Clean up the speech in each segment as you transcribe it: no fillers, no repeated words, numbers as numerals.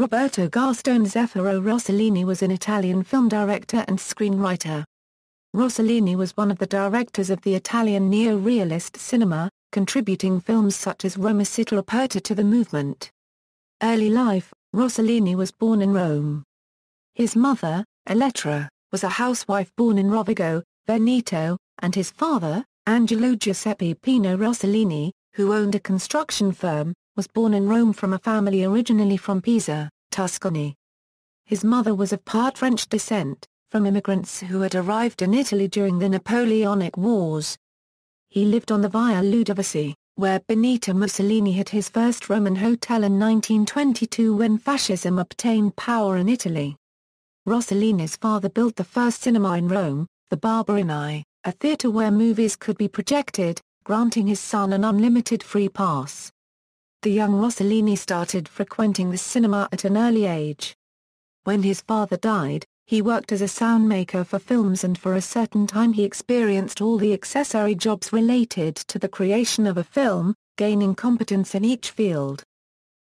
Roberto Gastone Zeffiro Rossellini was an Italian film director and screenwriter. Rossellini was one of the directors of the Italian neorealist cinema, contributing films such as Roma, città, aperta to the movement. Early life: Rossellini was born in Rome. His mother, Elettra, was a housewife born in Rovigo, Veneto, and his father, Angelo Giuseppe Pino Rossellini, who owned a construction firm, was born in Rome from a family originally from Pisa, Tuscany. His mother was of part French descent, from immigrants who had arrived in Italy during the Napoleonic Wars. He lived on the Via Ludovisi, where Benito Mussolini had his first Roman hotel in 1922 when fascism obtained power in Italy. Rossellini's father built the first cinema in Rome, the Barberini, a theatre where movies could be projected, granting his son an unlimited free pass. The young Rossellini started frequenting the cinema at an early age. When his father died, he worked as a sound maker for films, and for a certain time he experienced all the accessory jobs related to the creation of a film, gaining competence in each field.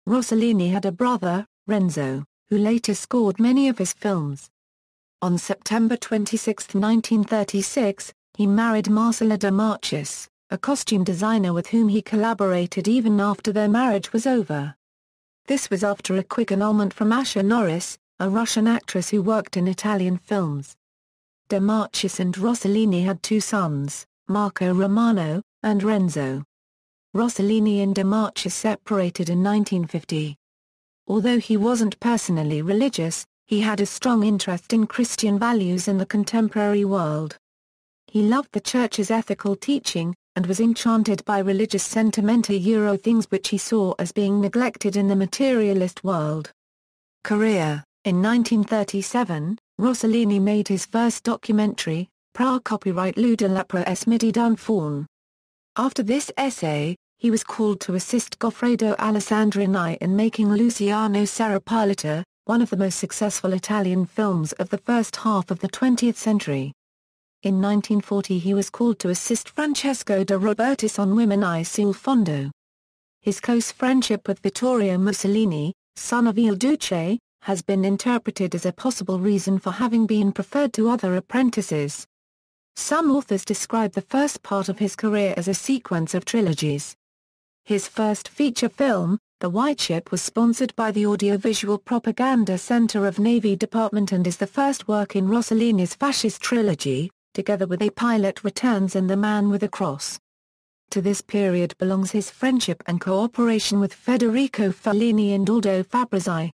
Rossellini had a brother, Renzo, who later scored many of his films. On September 26, 1936, he married Marcella de Marchis, a costume designer with whom he collaborated even after their marriage was over. This was after a quick annulment from Asha Norris, a Russian actress who worked in Italian films. De Marchis and Rossellini had two sons, Marco Romano, and Renzo. Rossellini and de Marchis separated in 1950. Although he wasn't personally religious, he had a strong interest in Christian values in the contemporary world. He loved the Church's ethical teaching, and was enchanted by religious sentiment, things which he saw as being neglected in the materialist world. Career: in 1937, Rossellini made his first documentary, Pra copyright Ludolapra es midi d'un faun. After this essay, he was called to assist Goffredo Alessandrini in making Luciano Serrapilota, one of the most successful Italian films of the first half of the 20th century. In 1940 he was called to assist Francesco de Robertis on Women sul fondo. His close friendship with Vittorio Mussolini, son of Il Duce, has been interpreted as a possible reason for having been preferred to other apprentices. Some authors describe the first part of his career as a sequence of trilogies. His first feature film, The White Ship, was sponsored by the Audiovisual Propaganda Center of Navy Department and is the first work in Rossellini's fascist trilogy, together with A Pilot Returns and The Man with a Cross. To this period belongs his friendship and cooperation with Federico Fellini and Aldo Fabrizi.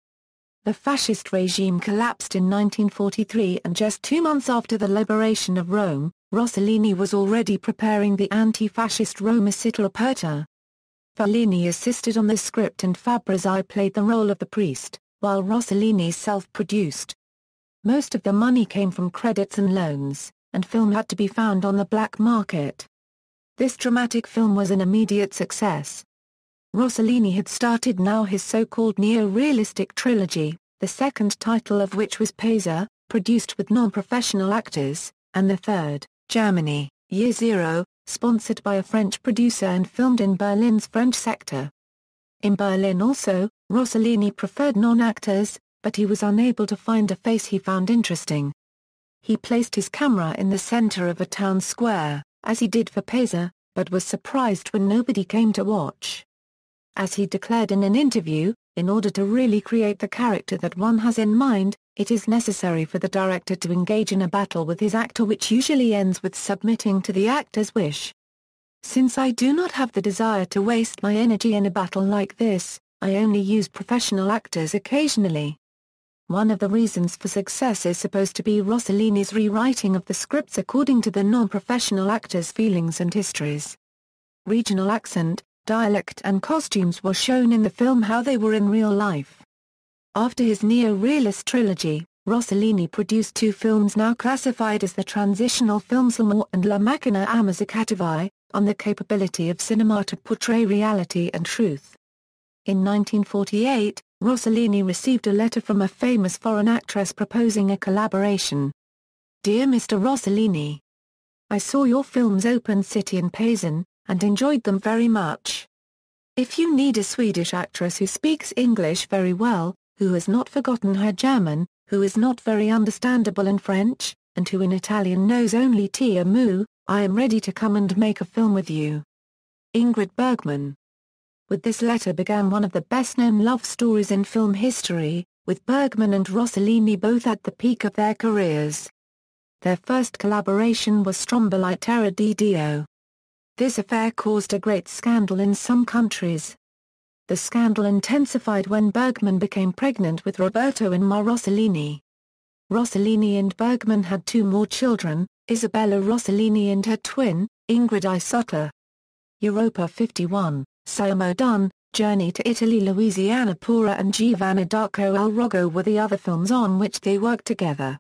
The fascist regime collapsed in 1943, and just 2 months after the liberation of Rome, Rossellini was already preparing the anti-fascist Roma, città, aperta. Fellini assisted on the script and Fabrizi played the role of the priest, while Rossellini self-produced. Most of the money came from credits and loans, and film had to be found on the black market. This dramatic film was an immediate success. Rossellini had started now his so-called neo-realistic trilogy, the second title of which was Pesa, produced with non-professional actors, and the third, Germany, Year Zero, sponsored by a French producer and filmed in Berlin's French sector. In Berlin also, Rossellini preferred non-actors, but he was unable to find a face he found interesting. He placed his camera in the center of a town square, as he did for Pesa, but was surprised when nobody came to watch. As he declared in an interview, in order to really create the character that one has in mind, it is necessary for the director to engage in a battle with his actor, which usually ends with submitting to the actor's wish. Since I do not have the desire to waste my energy in a battle like this, I only use professional actors occasionally. One of the reasons for success is supposed to be Rossellini's rewriting of the scripts according to the non-professional actors' feelings and histories. Regional accent, dialect and costumes were shown in the film how they were in real life. After his neo-realist trilogy, Rossellini produced 2 films now classified as the transitional films L'Amore and La Macchina Ammazzicativi, on the capability of cinema to portray reality and truth. In 1948, Rossellini received a letter from a famous foreign actress proposing a collaboration. Dear Mr. Rossellini, I saw your films Open City and Paisan, and enjoyed them very much. If you need a Swedish actress who speaks English very well, who has not forgotten her German, who is not very understandable in French, and who in Italian knows only Ti amo, I am ready to come and make a film with you. Ingrid Bergman. With this letter began one of the best-known love stories in film history, with Bergman and Rossellini both at the peak of their careers. Their first collaboration was Stromboli Terra di Dio. This affair caused a great scandal in some countries. The scandal intensified when Bergman became pregnant with Roberto and Ma Rossellini. Rossellini and Bergman had 2 more children, Isabella Rossellini and her twin, Ingrid I. Sutter. Europa 51, Siamo Done, Journey to Italy. Louisiana Pura and Giovanna d'Arco El Rogo were the other films on which they worked together.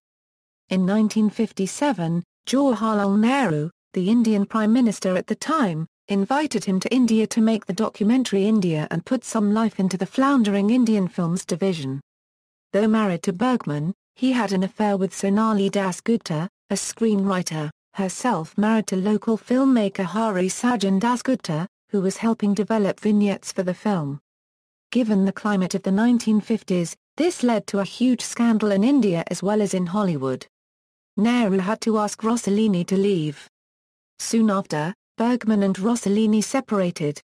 In 1957, Jawaharlal Nehru, the Indian Prime Minister at the time, invited him to India to make the documentary India and put some life into the floundering Indian films division. Though married to Bergman, he had an affair with Sonali Dasgupta, a screenwriter, herself married to local filmmaker Hari Sajan Dasgupta, who was helping develop vignettes for the film. Given the climate of the 1950s, this led to a huge scandal in India as well as in Hollywood. Nehru had to ask Rossellini to leave. Soon after, Bergman and Rossellini separated.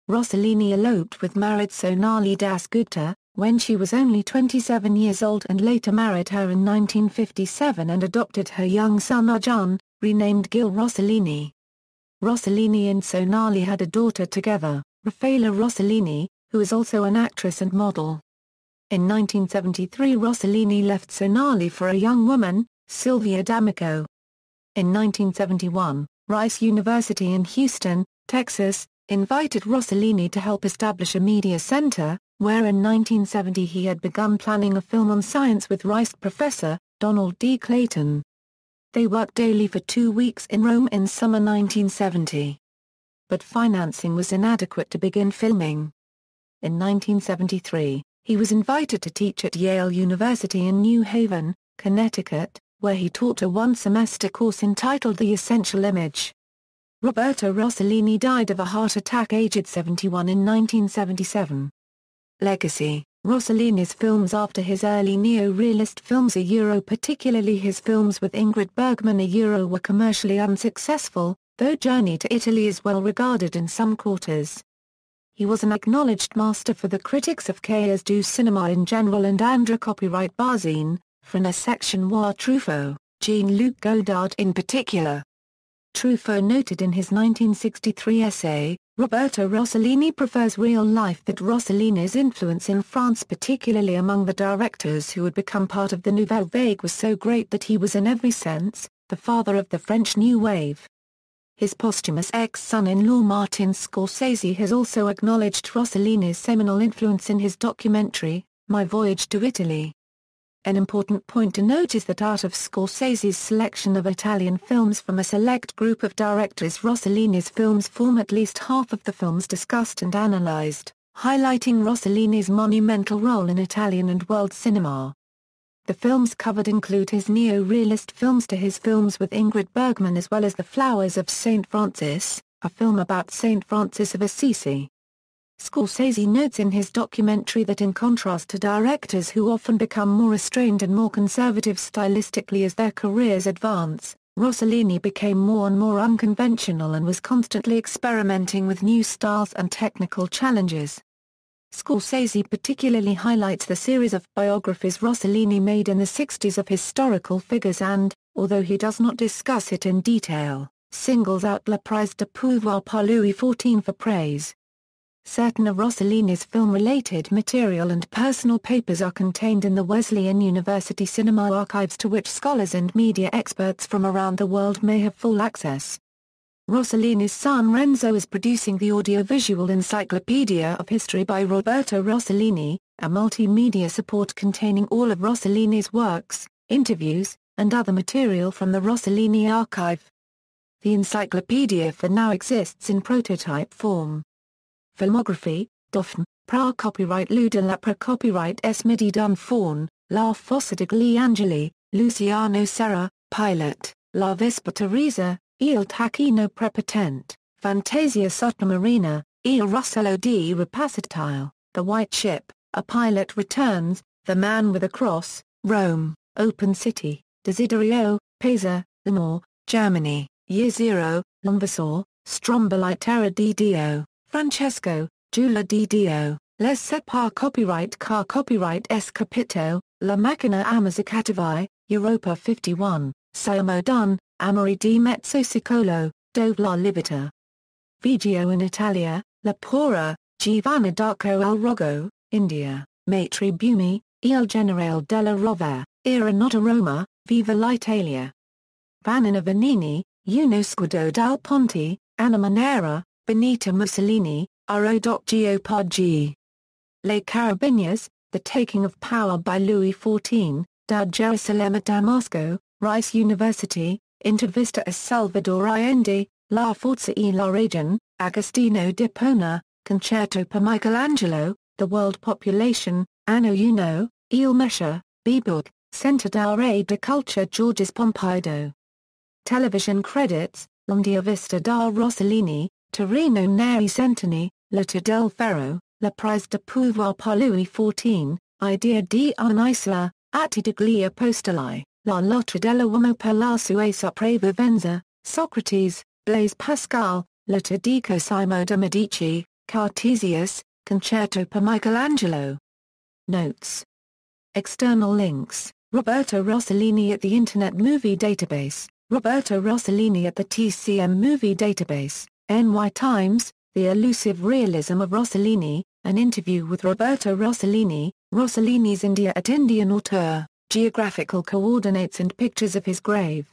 Rossellini eloped with married Sonali Dasgupta, when she was only 27 years old, and later married her in 1957 and adopted her young son Arjun, renamed Gil Rossellini. Rossellini and Sonali had a daughter together, Raffaella Rossellini, who is also an actress and model. In 1973 Rossellini left Sonali for a young woman, Sylvia D'Amico. In 1971, Rice University in Houston, Texas, invited Rossellini to help establish a media center, where in 1970 he had begun planning a film on science with Rice professor, Donald D. Clayton. They worked daily for 2 weeks in Rome in summer 1970. But financing was inadequate to begin filming. In 1973, he was invited to teach at Yale University in New Haven, Connecticut, where he taught a 1-semester course entitled The Essential Image. Roberto Rossellini died of a heart attack aged 71 in 1977. Legacy. Rossellini's films after his early neo-realist films particularly his films with Ingrid Bergman were commercially unsuccessful, though Journey to Italy is well regarded in some quarters. He was an acknowledged master for the critics of cahiers du cinéma in general and Andra copyright Barzine, for une section Noir Truffaut, Jean-Luc Godard in particular. Truffaut noted in his 1963 essay, Roberto Rossellini prefers real life, that Rossellini's influence in France, particularly among the directors who had become part of the Nouvelle Vague, was so great that he was in every sense the father of the French New Wave. His posthumous ex-son-in-law Martin Scorsese has also acknowledged Rossellini's seminal influence in his documentary, My Voyage to Italy. An important point to note is that out of Scorsese's selection of Italian films from a select group of directors, Rossellini's films form at least half of the films discussed and analyzed, highlighting Rossellini's monumental role in Italian and world cinema. The films covered include his neo-realist films to his films with Ingrid Bergman, as well as The Flowers of St. Francis, a film about St. Francis of Assisi. Scorsese notes in his documentary that in contrast to directors who often become more restrained and more conservative stylistically as their careers advance, Rossellini became more and more unconventional and was constantly experimenting with new styles and technical challenges. Scorsese particularly highlights the series of biographies Rossellini made in the 60s of historical figures and, although he does not discuss it in detail, singles out La Prise de Pouvoir par Louis XIV for praise. Certain of Rossellini's film-related material and personal papers are contained in the Wesleyan University Cinema Archives, to which scholars and media experts from around the world may have full access. Rossellini's son Renzo is producing the audiovisual Encyclopedia of History by Roberto Rossellini, a multimedia support containing all of Rossellini's works, interviews, and other material from the Rossellini archive. The encyclopedia for now exists in prototype form. Filmography, Dauphin, Pra copyright Lou de Lapra copyright S. Midi Dunfawn, La Fossa degli Angeli, Luciano Serra, Pilot, La Vespa Teresa, Il Tacchino Prepotente, Fantasia Sottomarina, Il Russello di Rapacitile, The White Ship, A Pilot Returns, The Man with a Cross, Rome, Open City, Desiderio, Pisa, Lemore, Germany, Year Zero, Lonvassor, Stromboli di Dio, Francesco, Giulia di Dio, Les Separ Copyright Escapito, La Macchina Ammazzicativi, Europa 51, Siamo Done, Amori di Mezzosecolo, Dove la Libertà. Vigio in Italia, La Pora, Giovanna d'Arco al Rogo, India, Maitri Bumi, Il Generale della Rovere, Era Nota Roma, Viva l'Italia. Vanina Vanini, Uno Scudo dal Ponte, Anna Manera, Benito Mussolini, Aro.Gio Poggi. Le Carabineers, The Taking of Power by Louis XIV, da Gerusalemme Damasco, Rice University, Intervista a Salvador Allende, La Forza e la Ragione, Agostino di Pona, Concerto per Michelangelo, The World Population, Anno Uno, Il Mesha, B-Book, Centre d'Art de Culture Georges Pompidou. Television credits, L'Ondia Vista da Rossellini, Torino Neri Centeni, Lotta del Ferro, La Prise de Pouvoir par Louis XIV, Idea di un'Isola, Atti degli Apostoli, La Lotta dell'Uomo per la sua sopravvivenza, Socrates, Blaise Pascal, Lotta di Cosimo de' Medici, Cartesius, Concerto per Michelangelo. Notes. External links, Roberto Rossellini at the Internet Movie Database, Roberto Rossellini at the TCM Movie Database, NY Times, The Elusive Realism of Rossellini, an interview with Roberto Rossellini, Rossellini's India at Indian auteur, geographical coordinates and pictures of his grave.